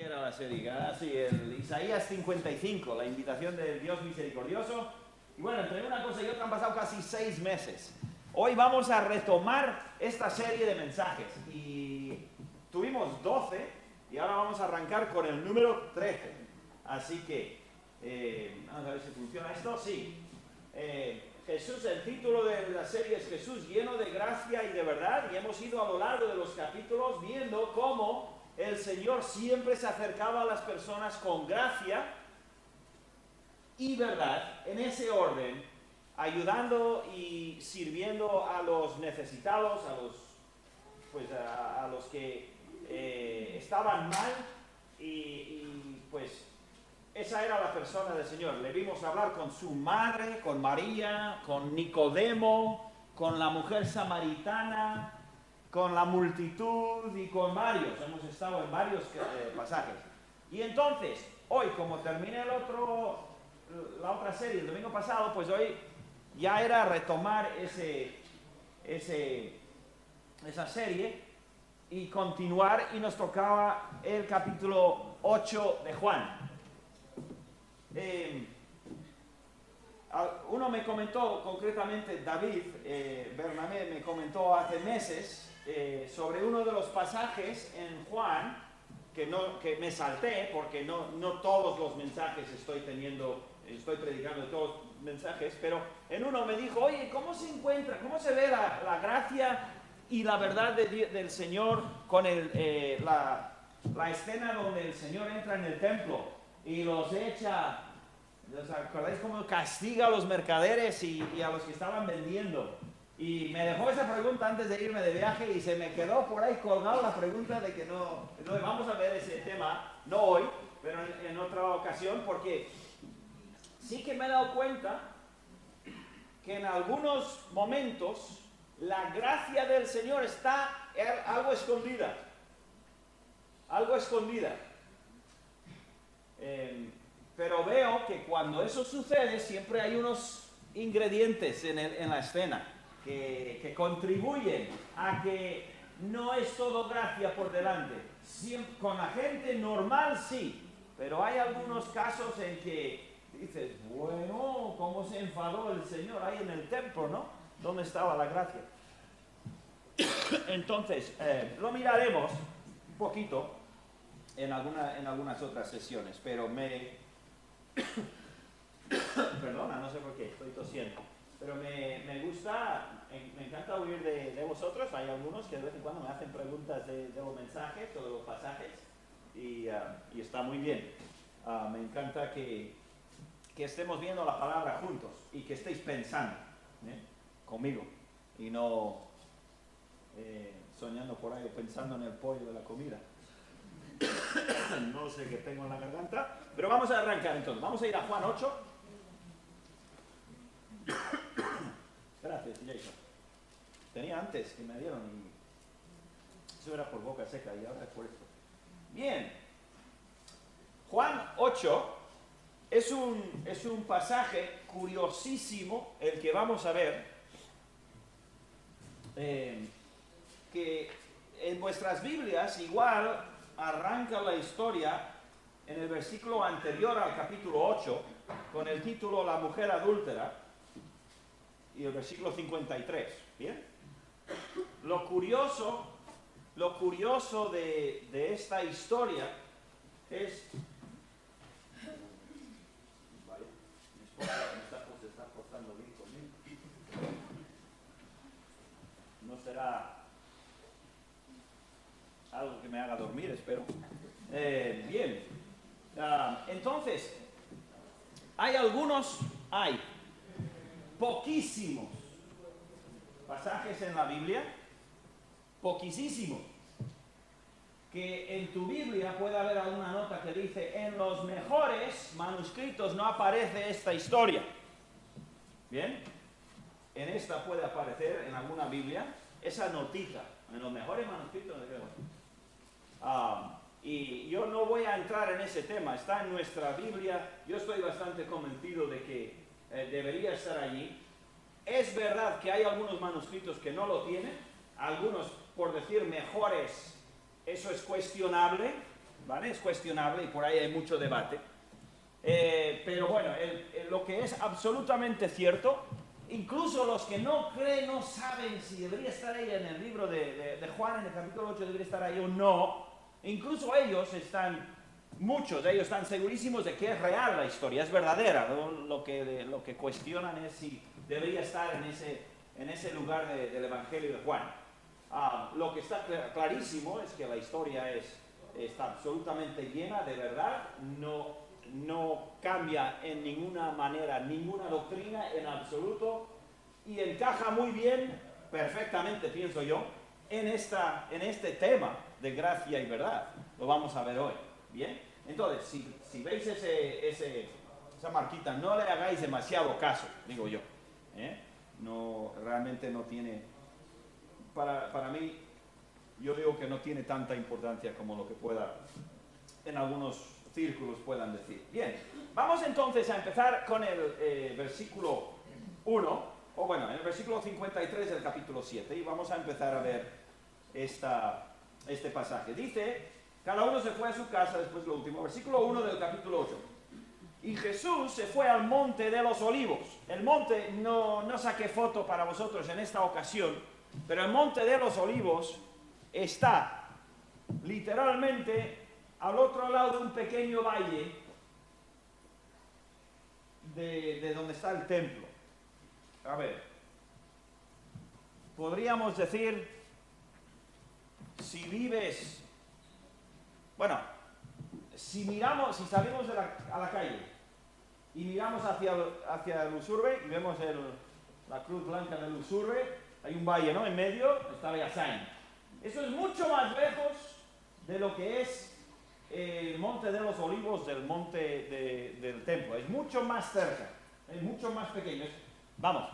era la serie? Sí, el Isaías 55, la invitación del Dios misericordioso. Y bueno, entre una cosa y otra han pasado casi 6 meses. Hoy vamos a retomar esta serie de mensajes. Y tuvimos 12 y ahora vamos a arrancar con el número 13. Así que, vamos a ver si funciona esto. Sí. Jesús, el título de la serie es Jesús lleno de gracia y de verdad. Y hemos ido a lo largo de los capítulos viendo cómo el Señor siempre se acercaba a las personas con gracia y verdad, en ese orden, ayudando y sirviendo a los necesitados, a los que estaban mal, y pues esa era la persona del Señor. Le vimos hablar con su madre, con María, con Nicodemo, con la mujer samaritana, con la multitud y con varios. Hemos estado en varios pasajes. Y entonces, hoy, como terminé la otra serie el domingo pasado, pues hoy ya era retomar esa serie y continuar, y nos tocaba el capítulo 8 de Juan. Uno me comentó, concretamente David Bernabé me comentó hace meses sobre uno de los pasajes en Juan que me salté, porque no todos los mensajes estoy predicando de todos los mensajes, pero en uno me dijo, oye, ¿cómo se ve la gracia y la verdad del Señor con la escena donde el Señor entra en el templo y los echa? ¿Os acordáis cómo castiga a los mercaderes y a los que estaban vendiendo? Y me dejó esa pregunta antes de irme de viaje y se me quedó por ahí colgada la pregunta de que no vamos a ver ese tema, no hoy, pero en otra ocasión, porque sí que me he dado cuenta que en algunos momentos la gracia del Señor está algo escondida. Algo escondida. Pero veo que cuando eso sucede siempre hay unos ingredientes en la escena que contribuyen a que no es todo gracia por delante. Con la gente normal sí, pero hay algunos casos en que dices, bueno, ¿cómo se enfadó el Señor ahí en el templo, no? ¿Dónde estaba la gracia? Entonces, lo miraremos un poquito en algunas otras sesiones, pero perdona, no sé por qué, estoy tosiendo. Pero me gusta, me encanta oír de vosotros. Hay algunos que de vez en cuando me hacen preguntas de los mensajes o de los pasajes y está muy bien. Me encanta que estemos viendo la palabra juntos y que estéis pensando conmigo y no soñando por ahí o pensando en el pollo de la comida. No sé qué tengo en la garganta, pero vamos a arrancar entonces. Vamos a ir a Juan 8. Gracias, Jason. Tenía antes que me dieron y eso era por boca seca y ahora es por esto. Bien. Juan 8 es un pasaje curiosísimo el que vamos a ver, que en vuestras Biblias igual arranca la historia en el versículo anterior al capítulo 8 con el título La mujer adúltera y el versículo 53. ¿Bien? Lo curioso de esta historia es... Vale, mi esposa se está portando bien conmigo. No será algo que me haga dormir, espero. Bien. Entonces, hay poquísimos pasajes en la Biblia, poquísimos, que en tu Biblia puede haber alguna nota que dice, en los mejores manuscritos no aparece esta historia. Bien, en esta puede aparecer en alguna Biblia esa notita, en los mejores manuscritos. Y yo no voy a entrar en ese tema, está en nuestra Biblia. Yo estoy bastante convencido de que debería estar allí. Es verdad que hay algunos manuscritos que no lo tienen, algunos, por decir mejores, eso es cuestionable, ¿vale? Es cuestionable y por ahí hay mucho debate. Pero bueno, lo que es absolutamente cierto, incluso los que no creen, no saben si debería estar ahí en el libro de Juan, en el capítulo 8, debería estar ahí o no, incluso ellos muchos de ellos están segurísimos de que es real la historia, es verdadera. Lo que cuestionan es si debería estar en ese lugar del Evangelio de Juan. Lo que está clarísimo es que la historia está absolutamente llena de verdad, no cambia en ninguna manera, ninguna doctrina en absoluto, y encaja muy bien, perfectamente pienso yo, en este tema de gracia y verdad. Lo vamos a ver hoy. Bien, entonces, si veis esa marquita, no le hagáis demasiado caso, digo yo. Realmente no tiene, para mí, yo digo que no tiene tanta importancia como lo que en algunos círculos puedan decir. Bien, vamos entonces a empezar con el versículo 1, o bueno, el versículo 53 del capítulo 7, y vamos a empezar a ver este pasaje. Dice, cada uno se fue a su casa, después lo último, versículo 1 del capítulo 8. Y Jesús se fue al monte de los olivos. El monte, no saqué foto para vosotros en esta ocasión, pero el monte de los olivos está literalmente al otro lado de un pequeño valle de donde está el templo. A ver, podríamos decir, si vives, bueno, si salimos a la calle y miramos hacia el Usurbe y vemos la cruz blanca del Usurbe, hay un valle, ¿no? En medio está Beasain. Eso es mucho más lejos de lo que es el monte de los olivos del monte del templo. Es mucho más cerca, es mucho más pequeño. Vamos,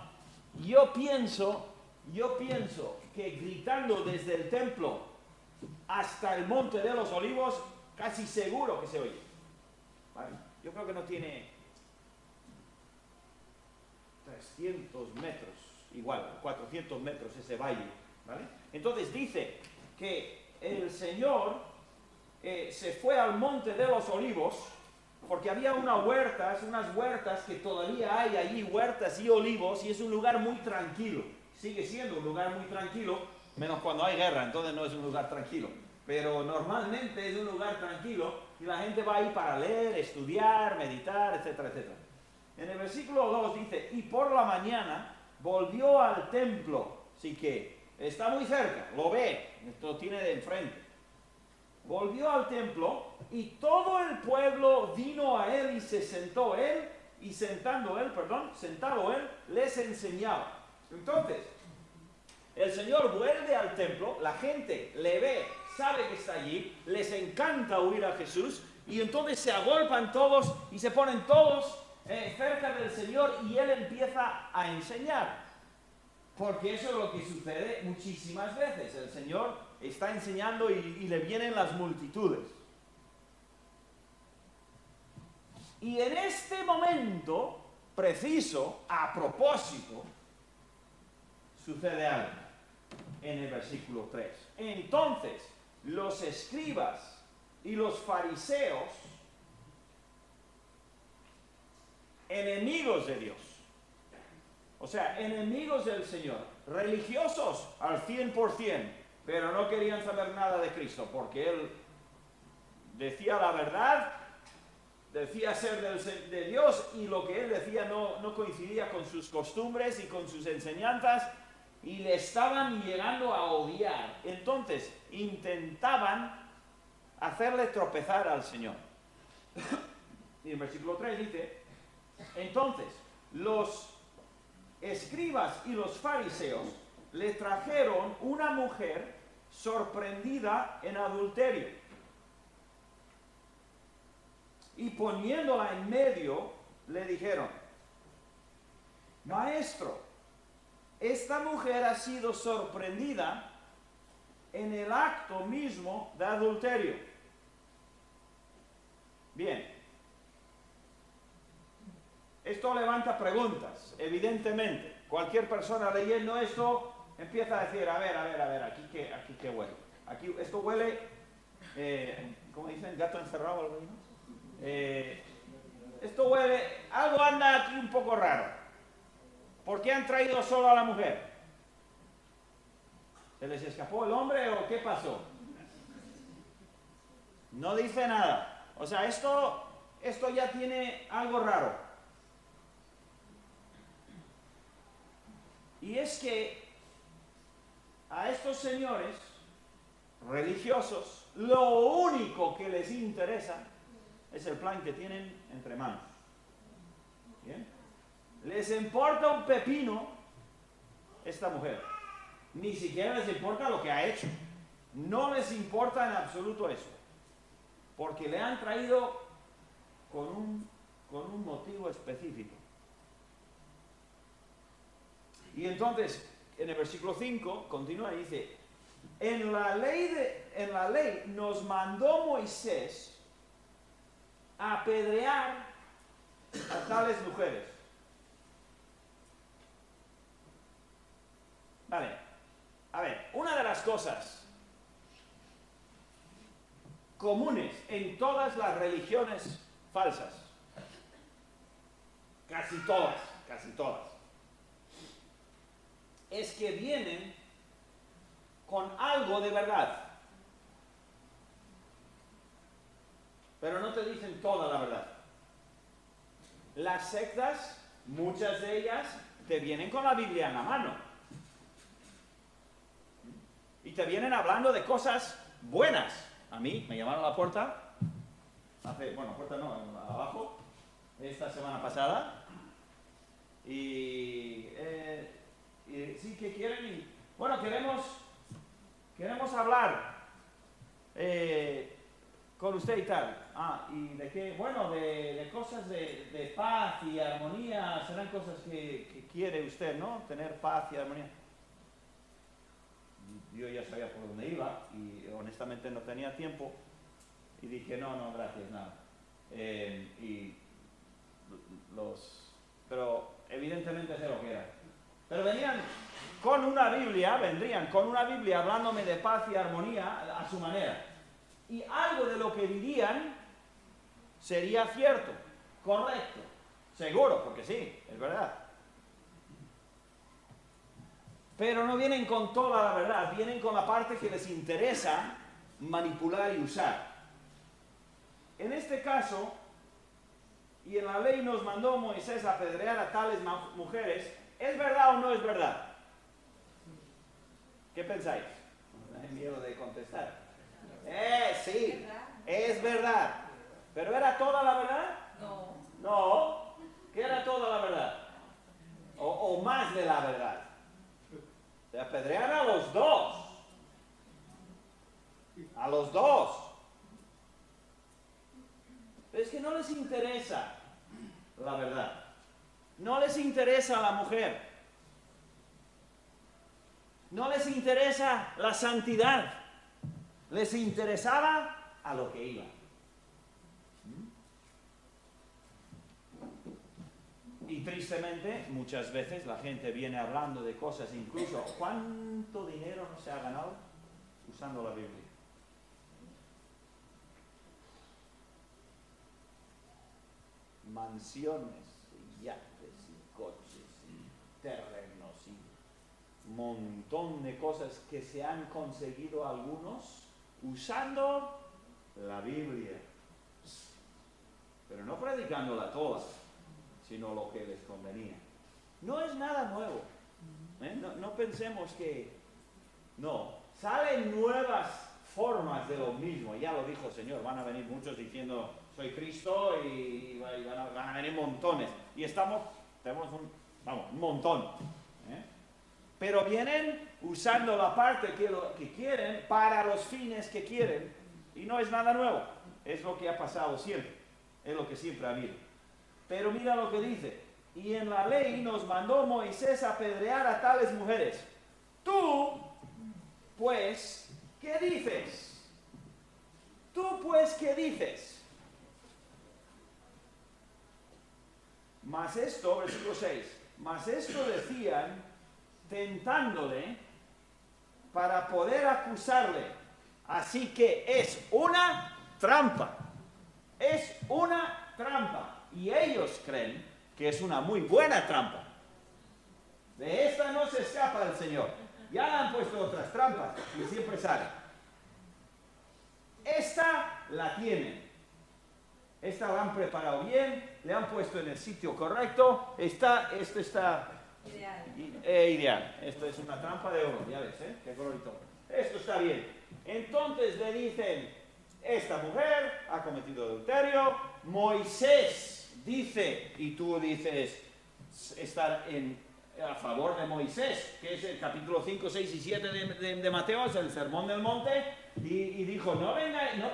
yo pienso que gritando desde el templo hasta el monte de los olivos, casi seguro que se oye. ¿Vale? Yo creo que no tiene 300 metros, igual, 400 metros ese valle. ¿Vale? Entonces dice que el Señor se fue al monte de los olivos porque había unas huertas que todavía hay allí, huertas y olivos, y es un lugar muy tranquilo. Sigue siendo un lugar muy tranquilo, menos cuando hay guerra, entonces no es un lugar tranquilo. Pero normalmente es un lugar tranquilo y la gente va ahí para leer, estudiar, meditar, etcétera, etcétera. En el versículo 2 dice, y por la mañana volvió al templo, así que está muy cerca, lo ve, lo tiene de enfrente. Volvió al templo y todo el pueblo vino a él y se sentó él, y sentado él, les enseñaba. Entonces, el Señor vuelve al templo, la gente le ve, sabe que está allí, les encanta oír a Jesús, y entonces se agolpan todos y se ponen todos cerca del Señor y Él empieza a enseñar. Porque eso es lo que sucede muchísimas veces. El Señor está enseñando y le vienen las multitudes. Y en este momento preciso, a propósito, sucede algo en el versículo 3. Entonces, los escribas y los fariseos, enemigos de Dios, o sea, enemigos del Señor, religiosos al 100%, pero no querían saber nada de Cristo, porque Él decía la verdad, decía ser de Dios, y lo que Él decía no coincidía con sus costumbres y con sus enseñanzas, y le estaban llegando a odiar. Entonces, intentaban hacerle tropezar al Señor. Y el versículo 3 dice, entonces, los escribas y los fariseos le trajeron una mujer sorprendida en adulterio, y poniéndola en medio le dijeron, Maestro, esta mujer ha sido sorprendida en el acto mismo de adulterio. Bien, esto levanta preguntas, evidentemente. Cualquier persona leyendo esto empieza a decir, a ver, aquí qué huele. Esto huele ¿cómo dicen? Gato encerrado, algo así, ¿no? Esto huele, algo anda aquí un poco raro. ¿Por qué han traído solo a la mujer? ¿Se les escapó el hombre o qué pasó? No dice nada. O sea, esto ya tiene algo raro. Y es que a estos señores religiosos lo único que les interesa es el plan que tienen entre manos. ¿Bien? Les importa un pepino esta mujer. Ni siquiera les importa lo que ha hecho. No les importa en absoluto eso. Porque le han traído con un motivo específico. Y entonces, en el versículo 5, continúa y dice, en la ley nos mandó Moisés a apedrear a tales mujeres. Vale, a ver, una de las cosas comunes en todas las religiones falsas, casi todas, es que vienen con algo de verdad, pero no te dicen toda la verdad. Las sectas, muchas de ellas, te vienen con la Biblia en la mano y te vienen hablando de cosas buenas. A mí me llamaron a la puerta, abajo, esta semana pasada, y sí que quieren, y bueno, queremos hablar con usted y tal. ¿Y de qué? Bueno, de cosas de paz y armonía, serán cosas que quiere usted, ¿no? Tener paz y armonía. Yo ya sabía por dónde iba y honestamente no tenía tiempo y dije, no, gracias, nada. Pero evidentemente sé lo que era. Pero vendrían con una Biblia hablándome de paz y armonía a su manera. Y algo de lo que dirían sería cierto, correcto, seguro, porque sí, es verdad. Pero no vienen con toda la verdad, vienen con la parte que les interesa manipular y usar. En este caso, y en la ley nos mandó Moisés a apedrear a tales mujeres, ¿es verdad o no es verdad? ¿Qué pensáis? No hay miedo de contestar. Sí, es verdad. ¿Pero era toda la verdad? No. ¿Qué era toda la verdad? O más de la verdad. De apedrear a los dos. A los dos. Pero es que no les interesa la verdad. No les interesa la mujer. No les interesa la santidad. Les interesaba a lo que iba. Y tristemente, muchas veces la gente viene hablando de cosas, incluso cuánto dinero no se ha ganado usando la Biblia. Mansiones, y yates, y coches, y terrenos, y un montón de cosas que se han conseguido algunos usando la Biblia. Pero no predicándola toda, sino lo que les convenía. No es nada nuevo. No pensemos que... No, salen nuevas formas de lo mismo. Ya lo dijo el Señor, van a venir muchos diciendo, soy Cristo, y van a venir montones. Y tenemos un montón. Pero vienen usando la parte que quieren para los fines que quieren. Y no es nada nuevo. Es lo que ha pasado siempre. Es lo que siempre ha habido. Pero mira lo que dice. Y en la ley nos mandó Moisés a apedrear a tales mujeres. Tú, pues, ¿qué dices? Tú, pues, ¿qué dices? Mas esto, versículo 6, mas esto decían, tentándole, para poder acusarle. Así que es una trampa. Es una trampa. Y ellos creen que es una muy buena trampa. De esta no se escapa el Señor. Ya han puesto otras trampas y siempre sale. Esta la tienen. Esta la han preparado bien, le han puesto en el sitio correcto. Esto está ideal. Esto es una trampa de oro, ya ves, qué colorito. Esto está bien. Entonces le dicen, esta mujer ha cometido adulterio. Moisés dice, y tú dices estar a favor de Moisés, que es el capítulo 5, 6 y 7 de Mateo, es el Sermón del Monte, y dijo, no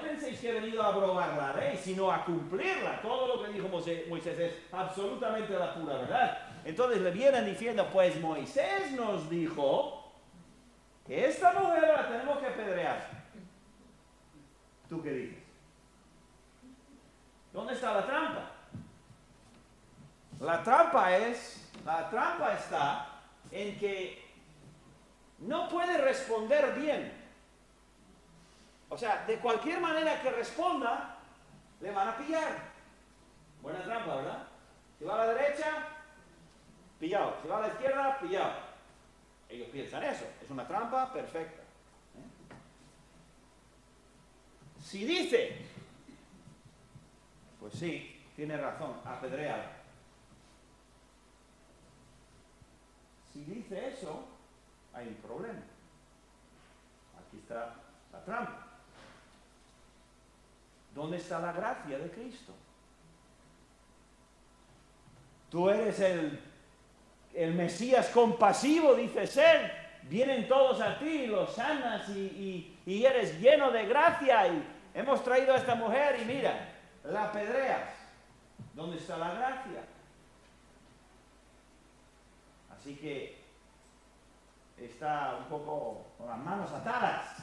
penséis que he venido a abrogar la ley, sino a cumplirla. Todo lo que dijo Moisés es absolutamente la pura verdad. Entonces le vienen diciendo, pues Moisés nos dijo que esta mujer la tenemos que apedrear. ¿Tú qué dices? ¿Dónde está la trampa? La trampa está en que no puede responder bien. O sea, de cualquier manera que responda, le van a pillar. Buena trampa, ¿verdad? Si va a la derecha, pillado. Si va a la izquierda, pillado. Ellos piensan eso. Es una trampa perfecta. Si dice, pues sí, tiene razón, apedréala. Si dice eso, hay un problema. Aquí está la trampa. ¿Dónde está la gracia de Cristo? Tú eres el Mesías compasivo, dice ser. Vienen todos a ti, los sanas y eres lleno de gracia. Y hemos traído a esta mujer y mira, la apedreas. ¿Dónde está la gracia? Así que está un poco con las manos atadas.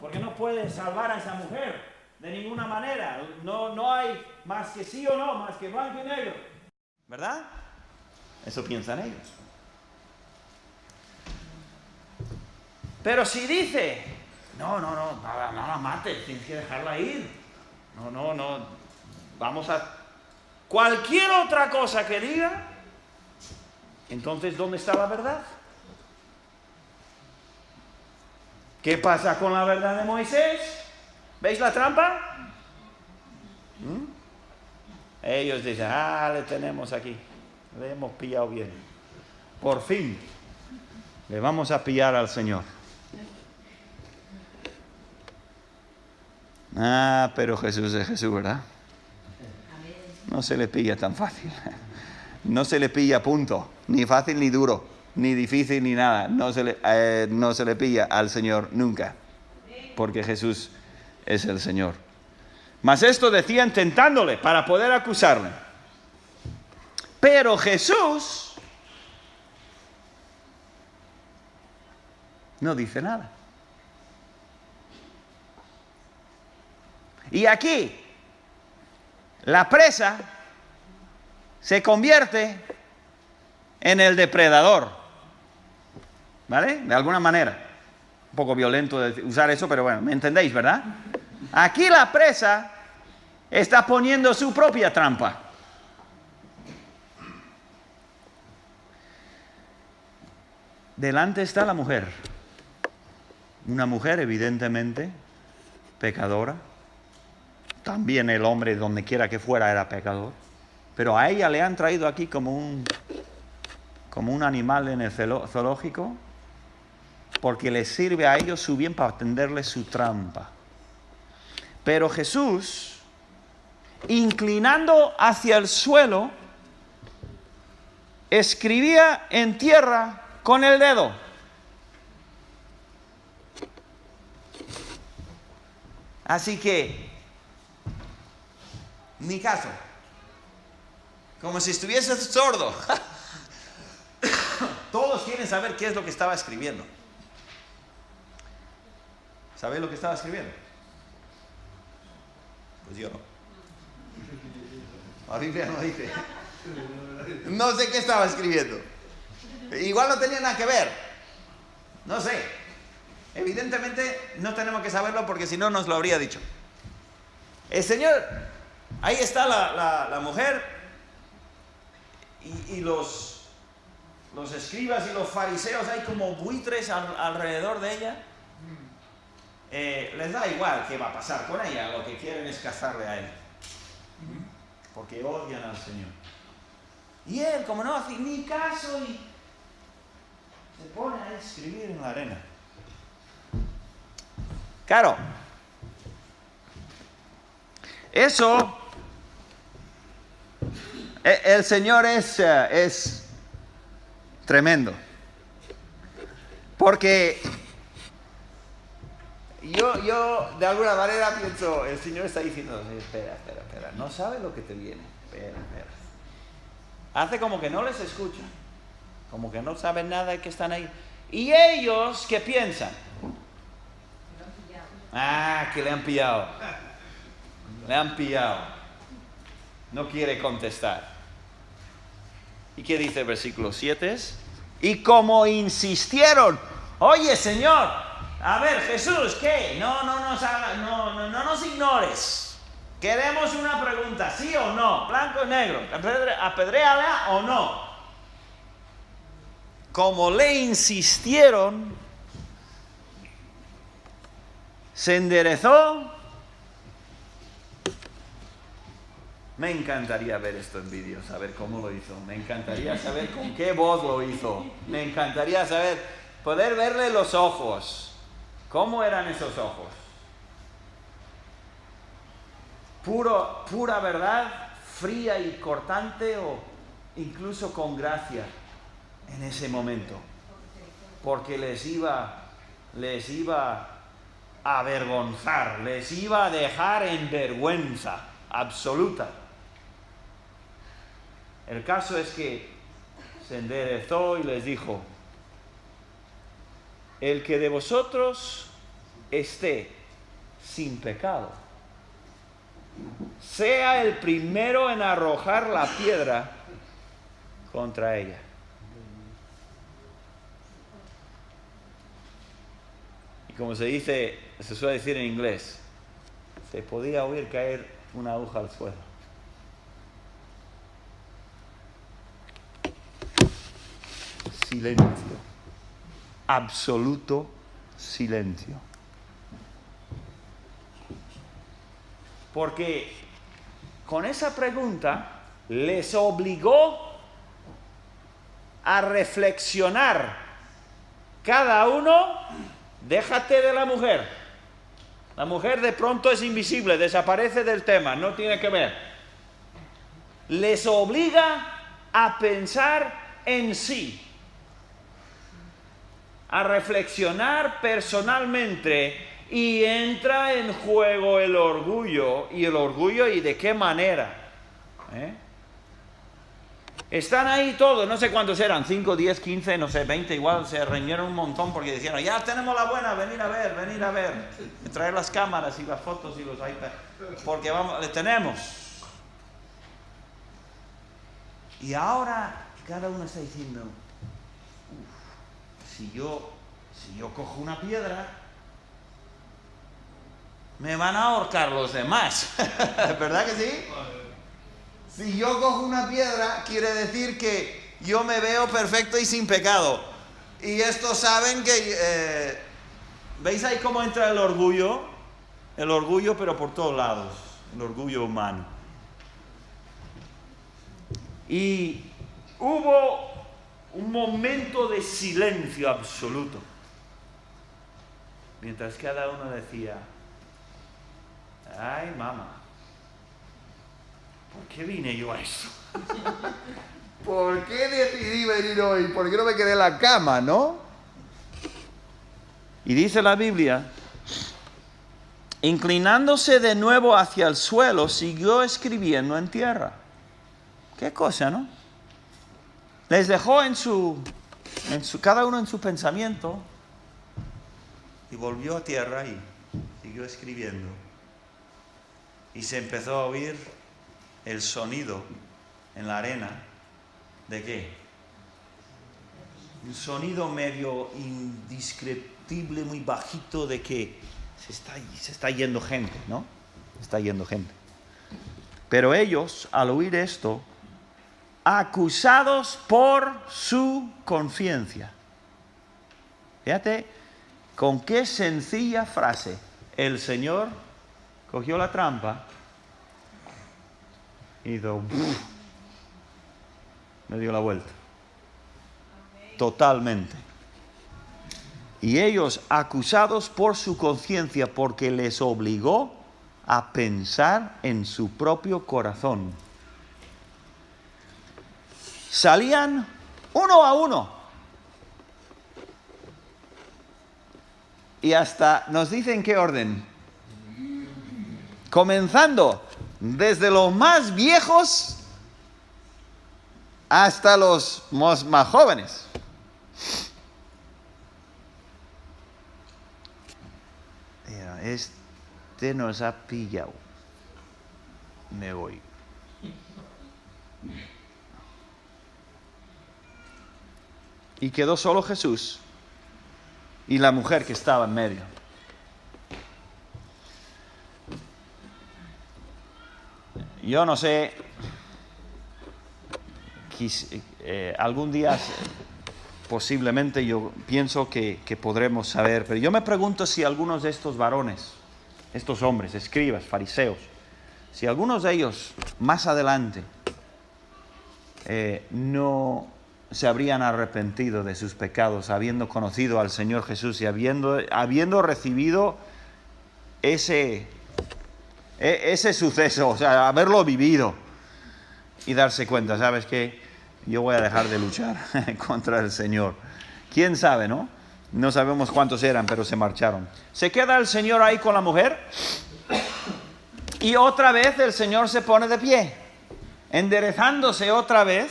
Porque no puede salvar a esa mujer de ninguna manera. No hay más que sí o no, más que blanco y negro. ¿Verdad? Eso piensan ellos. Pero si dice, no la mates, tienes que dejarla ir. No, vamos a... Cualquier otra cosa que diga, entonces, ¿dónde está la verdad? ¿Qué pasa con la verdad de Moisés? ¿Veis la trampa? Ellos dicen, le tenemos aquí. Le hemos pillado bien. Por fin, le vamos a pillar al Señor. Pero Jesús es Jesús, ¿verdad? No se le pilla tan fácil. No se le pilla punto. Ni fácil ni duro. Ni difícil ni nada. No se le pilla al Señor nunca. Porque Jesús es el Señor. Mas esto decían tentándole para poder acusarle. Pero Jesús no dice nada. Y aquí la presa se convierte en el depredador. ¿Vale? De alguna manera. Un poco violento de usar eso, pero bueno, ¿me entendéis, verdad? Aquí la presa está poniendo su propia trampa. Delante está la mujer. Una mujer evidentemente pecadora. También el hombre, donde quiera que fuera, era pecador. Pero a ella le han traído aquí como un animal en el zoológico, porque les sirve a ellos su bien para tenderle su trampa. Pero Jesús, inclinando hacia el suelo, escribía en tierra con el dedo. Así que, mi caso, como si estuviese sordo. Todos quieren saber qué es lo que estaba escribiendo. ¿Sabéis lo que estaba escribiendo? Pues yo no. La Biblia no dice. No sé qué estaba escribiendo. Igual no tenía nada que ver. No sé. Evidentemente no tenemos que saberlo porque si no nos lo habría dicho. El Señor, ahí está la mujer y los escribas y los fariseos hay como buitres alrededor de ella. Les da igual qué va a pasar con ella, lo que quieren es cazarle a él. Porque odian al Señor. Y él, como no hace ni caso, y se pone a escribir en la arena. Claro, eso, el Señor es tremendo. Porque yo de alguna manera pienso, el Señor está diciendo, espera, no sabe lo que te viene, espera. Hace como que no les escucha, como que no saben nada de que están ahí. ¿Y ellos qué piensan? Que le han pillado. Le han pillado. No quiere contestar. ¿Y qué dice el versículo 7? Y como insistieron, oye Señor, a ver Jesús, ¿qué? No nos ignores. Queremos una pregunta, ¿sí o no? Blanco y negro. Apedréala o no. Como le insistieron, se enderezó. Me encantaría ver esto en vídeo, saber cómo lo hizo. Me encantaría saber con qué voz lo hizo. Me encantaría poder verle los ojos. ¿Cómo eran esos ojos? Pura verdad, fría y cortante, o incluso con gracia en ese momento. Porque les iba a avergonzar, les iba a dejar en vergüenza absoluta. El caso es que se enderezó y les dijo: el que de vosotros esté sin pecado, sea el primero en arrojar la piedra contra ella. Y como se suele decir en inglés, se podía oír caer una aguja al suelo. Silencio. Absoluto silencio. Porque con esa pregunta les obligó a reflexionar. Cada uno, déjate de la mujer. La mujer de pronto es invisible, desaparece del tema, no tiene que ver. Les obliga a pensar en sí, a reflexionar personalmente, y entra en juego el orgullo. ¿Y de qué manera? Están ahí todos, no sé cuántos eran, 5, 10, 15, no sé, 20, igual se reunieron un montón porque decían, ya tenemos la buena, venir a ver, traer las cámaras y las fotos y los iPads, porque le tenemos. Y ahora cada uno está diciendo, si yo cojo una piedra, me van a ahorcar los demás. ¿Verdad que sí? Si yo cojo una piedra, quiere decir que yo me veo perfecto y sin pecado. Y estos saben que... ¿veis ahí cómo entra el orgullo? El orgullo, pero por todos lados. El orgullo humano. Y hubo un momento de silencio absoluto. Mientras cada uno decía, ay, mamá, ¿por qué vine yo a eso? ¿Por qué decidí venir hoy? ¿Por qué no me quedé en la cama, no? Y dice la Biblia, inclinándose de nuevo hacia el suelo, siguió escribiendo en tierra. Qué cosa, ¿no? Les dejó cada uno en su pensamiento, y volvió a tierra y siguió escribiendo. Y se empezó a oír el sonido en la arena. ¿De qué? un sonido medio indescriptible, muy bajito, de que se está yendo gente, ¿no? Está yendo gente. Pero ellos, al oír esto, acusados por su conciencia. Fíjate con qué sencilla frase. El Señor cogió la trampa y me dio la vuelta. Totalmente. Y ellos acusados por su conciencia porque les obligó a pensar en su propio corazón. Salían uno a uno. Y hasta nos dicen qué orden. Comenzando desde los más viejos hasta los más jóvenes. Este nos ha pillado. Me voy. Y quedó solo Jesús y la mujer que estaba en medio. Yo no sé, algún día posiblemente yo pienso que podremos saber, pero yo me pregunto si algunos de estos varones, estos hombres, escribas, fariseos, si algunos de ellos más adelante no se habrían arrepentido de sus pecados, habiendo conocido al Señor Jesús y habiendo recibido ese suceso, o sea, haberlo vivido y darse cuenta, ¿sabes qué? Yo voy a dejar de luchar contra el Señor. ¿Quién sabe, no? No sabemos cuántos eran, pero se marcharon. Se queda el Señor ahí con la mujer y otra vez el Señor se pone de pie, enderezándose otra vez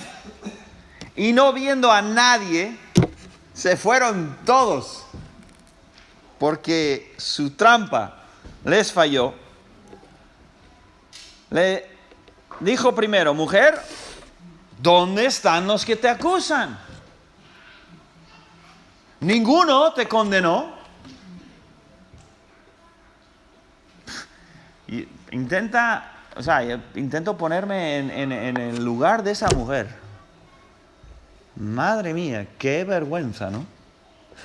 y no viendo a nadie, se fueron todos porque su trampa les falló. Le dijo primero: mujer, ¿dónde están los que te acusan? ¿Ninguno te condenó? Intento ponerme en el lugar de esa mujer. Madre mía, qué vergüenza, ¿no?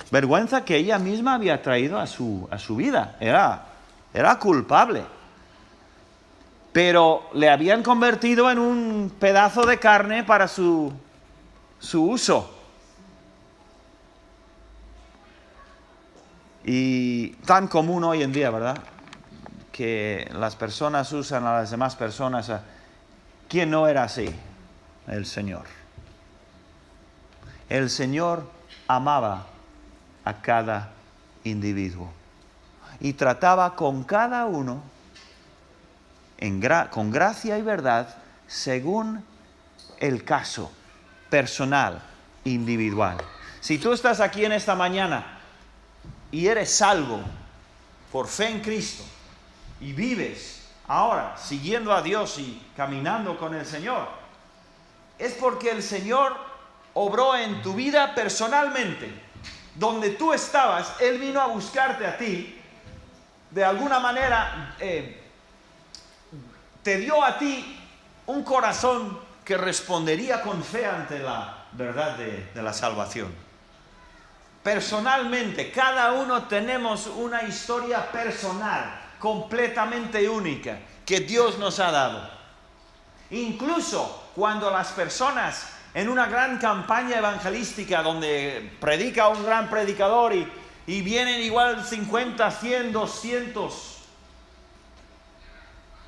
Vergüenza que ella misma había traído a su vida. Era culpable. Pero le habían convertido en un pedazo de carne para su uso. Y tan común hoy en día, ¿verdad? Que las personas usan a las demás personas. ¿Quién no era así? El Señor. El Señor amaba a cada individuo y trataba con cada uno con gracia y verdad según el caso personal, individual. Si tú estás aquí en esta mañana y eres salvo por fe en Cristo y vives ahora siguiendo a Dios y caminando con el Señor, es porque el Señor obró en tu vida personalmente. Donde tú estabas, Él vino a buscarte a ti. De alguna manera te dio a ti un corazón que respondería con fe ante la verdad de la salvación. Personalmente, cada uno tenemos una historia personal, completamente única, que Dios nos ha dado. Incluso cuando las personas en una gran campaña evangelística donde predica un gran predicador y vienen igual 50, 100, 200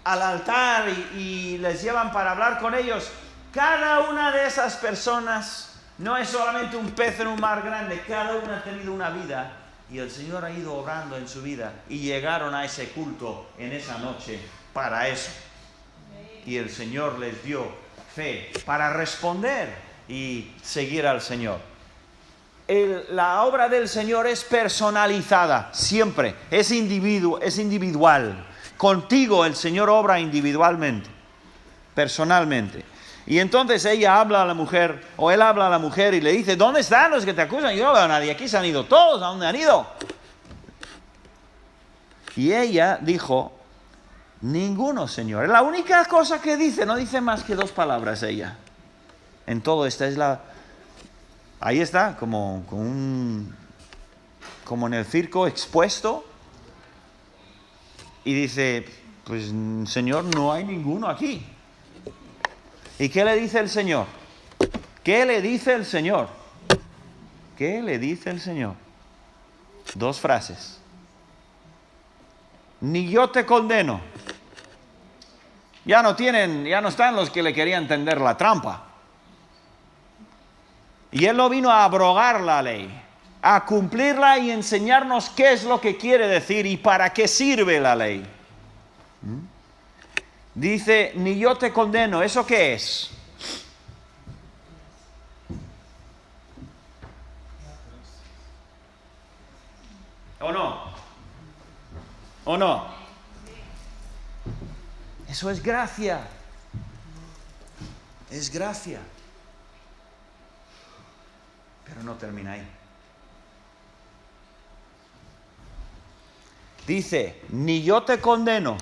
al altar y les llevan para hablar con ellos, cada una de esas personas no es solamente un pez en un mar grande, cada una ha tenido una vida y el Señor ha ido obrando en su vida y llegaron a ese culto en esa noche para eso. Y el Señor les dio fe para responder y seguir al Señor. La obra del Señor es personalizada, siempre, es individual. Contigo el Señor obra individualmente, personalmente. Y entonces ella habla a la mujer, o él habla a la mujer y le dice, ¿dónde están los que te acusan? Yo no veo a nadie, aquí se han ido todos, ¿a dónde han ido? Y ella dijo, ninguno, Señor. Es la única cosa que dice, no dice más que 2 palabras ella. En todo esta es la... Ahí está, como en el circo expuesto. Y dice, pues Señor, no hay ninguno aquí. ¿Y qué le dice el Señor? ¿Qué le dice el Señor? ¿Qué le dice el Señor? 2 frases. Ni yo te condeno. Ya no están los que le querían tender la trampa. Y Él no vino a abrogar la ley, a cumplirla y enseñarnos qué es lo que quiere decir y para qué sirve la ley. Dice, ni yo te condeno. ¿Eso qué es? ¿O no? ¿O no? Eso es gracia. Es gracia. Pero no termina ahí. Dice, ni yo te condeno.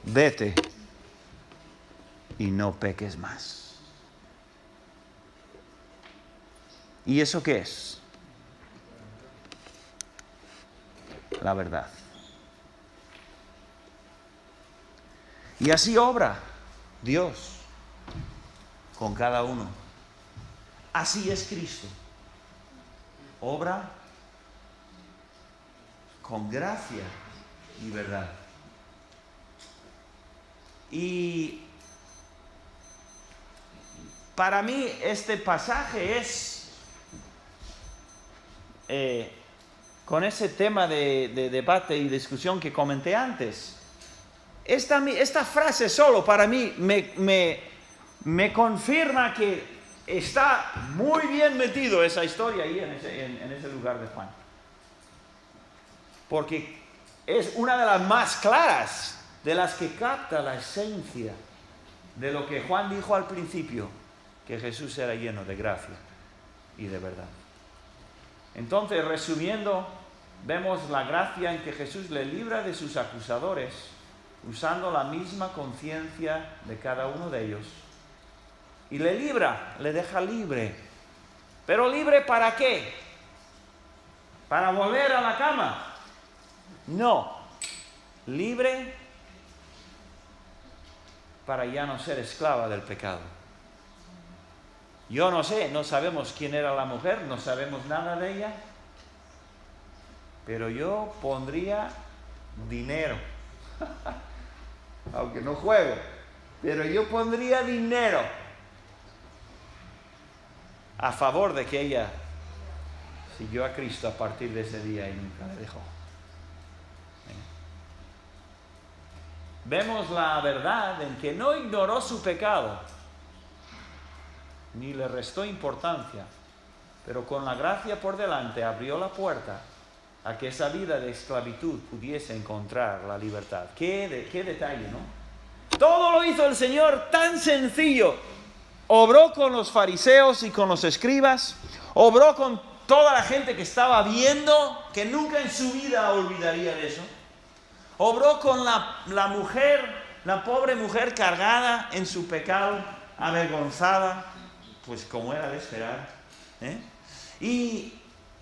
Vete y no peques más. ¿Y eso qué es? La verdad. Y así obra Dios con cada uno. Así es Cristo. Obra con gracia y verdad. Y para mí este pasaje es, con ese tema de debate y discusión que comenté antes, esta frase solo para mí me confirma que está muy bien metido esa historia ahí en ese lugar de Juan. Porque es una de las más claras, de las que capta la esencia de lo que Juan dijo al principio, que Jesús era lleno de gracia y de verdad. Entonces, resumiendo, vemos la gracia en que Jesús le libra de sus acusadores, usando la misma conciencia de cada uno de ellos. Y le libra, le deja libre. ¿Pero libre para qué? ¿Para volver a la cama? No. Libre para ya no ser esclava del pecado. Yo no sé, no sabemos quién era la mujer, no sabemos nada de ella, pero yo pondría dinero, aunque no juego, pero yo pondría dinero a favor de que ella siguió a Cristo a partir de ese día y nunca le dejó. Vemos la verdad en que no ignoró su pecado, ni le restó importancia, pero con la gracia por delante abrió la puerta a que esa vida de esclavitud pudiese encontrar la libertad. Qué detalle, ¿no? Todo lo hizo el Señor tan sencillo. Obró con los fariseos y con los escribas, obró con toda la gente que estaba viendo, que nunca en su vida olvidaría de eso. Obró con la mujer, la pobre mujer cargada en su pecado, avergonzada, pues como era de esperar. Y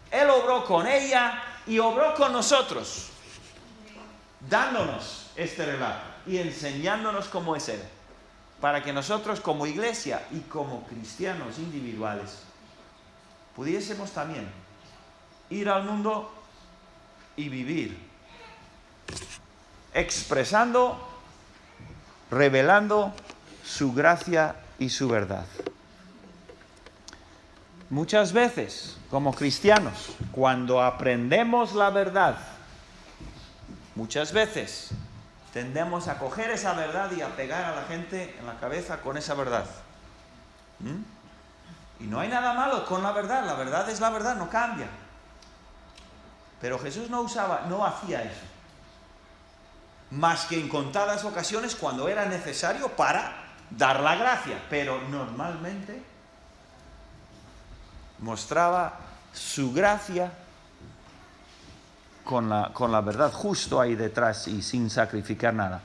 Él obró con ella y obró con nosotros, dándonos este relato y enseñándonos cómo es Él, para que nosotros como iglesia y como cristianos individuales pudiésemos también ir al mundo y vivir expresando, revelando su gracia y su verdad. Muchas veces, como cristianos, cuando aprendemos la verdad, muchas veces tendemos a coger esa verdad y a pegar a la gente en la cabeza con esa verdad. Y no hay nada malo con la verdad es la verdad, no cambia. Pero Jesús no hacía eso. Más que en contadas ocasiones cuando era necesario para dar la gracia, pero normalmente mostraba su gracia con la verdad justo ahí detrás y sin sacrificar nada.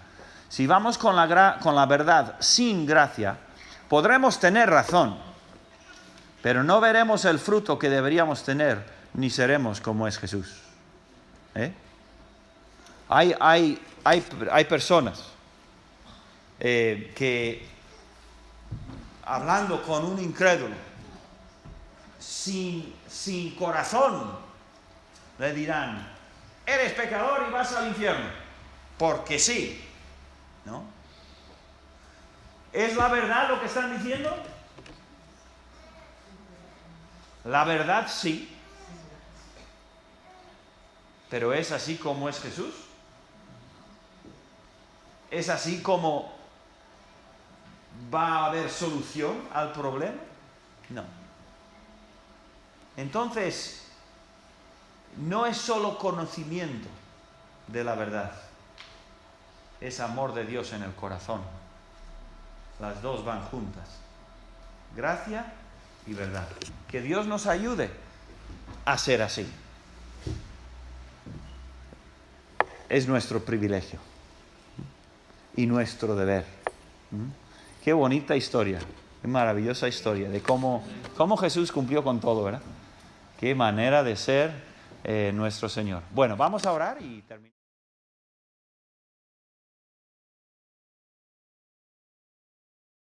Si vamos con la verdad sin gracia, podremos tener razón, pero no veremos el fruto que deberíamos tener, ni seremos como es Jesús. Hay personas que, hablando con un incrédulo, sin corazón, le dirán: eres pecador y vas al infierno, porque sí, ¿no? ¿Es la verdad lo que están diciendo? La verdad sí, pero ¿es así como es Jesús? ¿Es así como va a haber solución al problema? No. Entonces, no es solo conocimiento de la verdad, es amor de Dios en el corazón. Las dos van juntas, gracia y verdad. Que Dios nos ayude a ser así. Es nuestro privilegio y nuestro deber. Qué bonita historia, qué maravillosa historia de cómo Jesús cumplió con todo, ¿verdad? Qué manera de ser nuestro Señor. Bueno, vamos a orar y terminamos.